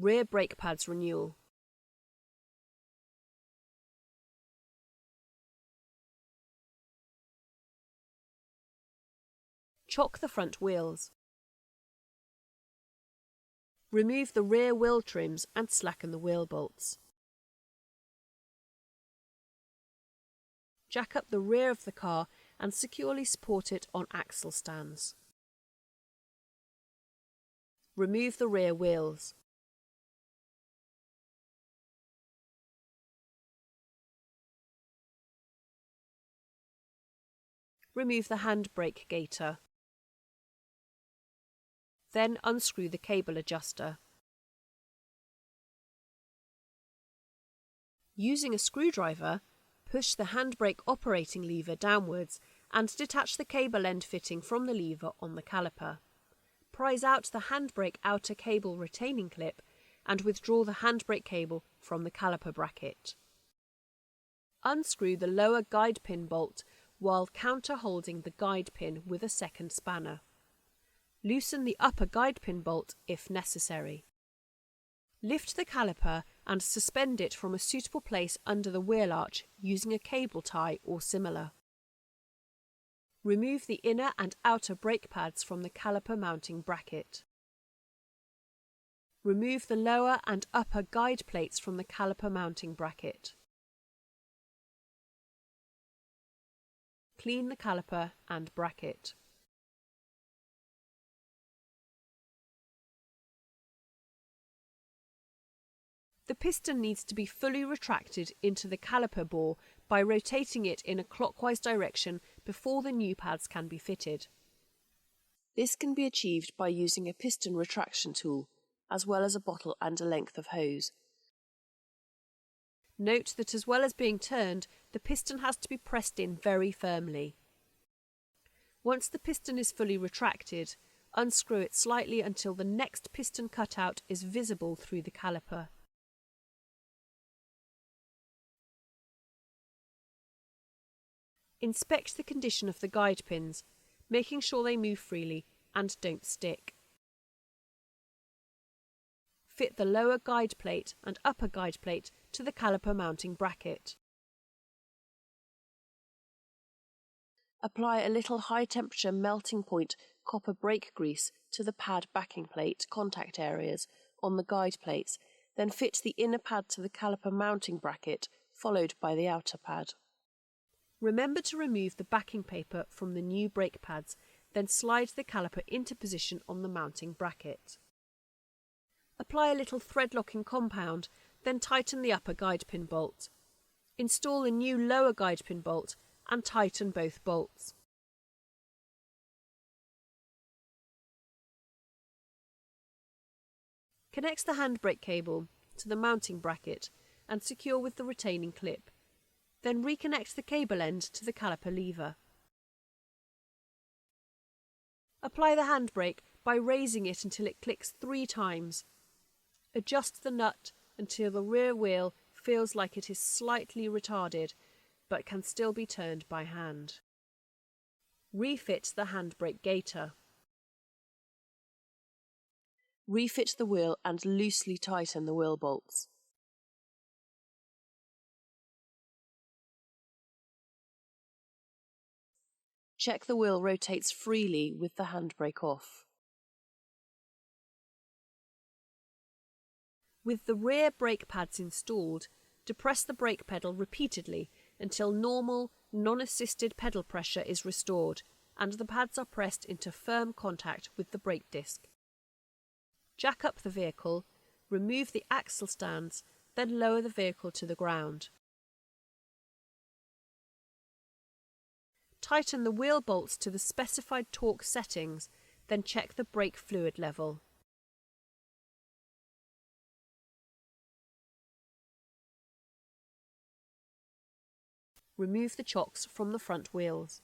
Rear brake pads renewal. Chock the front wheels. Remove the rear wheel trims and slacken the wheel bolts. Jack up the rear of the car and securely support it on axle stands. Remove the rear wheels. Remove the handbrake gaiter. Then unscrew the cable adjuster. Using a screwdriver, push the handbrake operating lever downwards and detach the cable end fitting from the lever on the caliper. Prise out the handbrake outer cable retaining clip and withdraw the handbrake cable from the caliper bracket. Unscrew the lower guide pin bolt while counter-holding the guide pin with a second spanner. Loosen the upper guide pin bolt if necessary. Lift the caliper and suspend it from a suitable place under the wheel arch using a cable tie or similar. Remove the inner and outer brake pads from the caliper mounting bracket. Remove the lower and upper guide plates from the caliper mounting bracket. Clean the caliper and bracket. The piston needs to be fully retracted into the caliper bore by rotating it in a clockwise direction before the new pads can be fitted. This can be achieved by using a piston retraction tool, as well as a bottle and a length of hose. Note that as well as being turned, the piston has to be pressed in very firmly. Once the piston is fully retracted, unscrew it slightly until the next piston cutout is visible through the caliper. Inspect the condition of the guide pins, making sure they move freely and don't stick. Fit the lower guide plate and upper guide plate to the caliper mounting bracket. Apply a little high-temperature melting point copper brake grease to the pad backing plate contact areas on the guide plates, then fit the inner pad to the caliper mounting bracket, followed by the outer pad. Remember to remove the backing paper from the new brake pads, then slide the caliper into position on the mounting bracket. Apply a little thread locking compound, then tighten the upper guide pin bolt. Install a new lower guide pin bolt and tighten both bolts. Connect the handbrake cable to the mounting bracket and secure with the retaining clip. Then reconnect the cable end to the caliper lever. Apply the handbrake by raising it until it clicks 3 times. Adjust the nut until the rear wheel feels like it is slightly retarded, but can still be turned by hand. Refit the handbrake gaiter. Refit the wheel and loosely tighten the wheel bolts. Check the wheel rotates freely with the handbrake off. With the rear brake pads installed, depress the brake pedal repeatedly until normal, non-assisted pedal pressure is restored and the pads are pressed into firm contact with the brake disc. Jack up the vehicle, remove the axle stands, then lower the vehicle to the ground. Tighten the wheel bolts to the specified torque settings, then check the brake fluid level. Remove the chocks from the front wheels.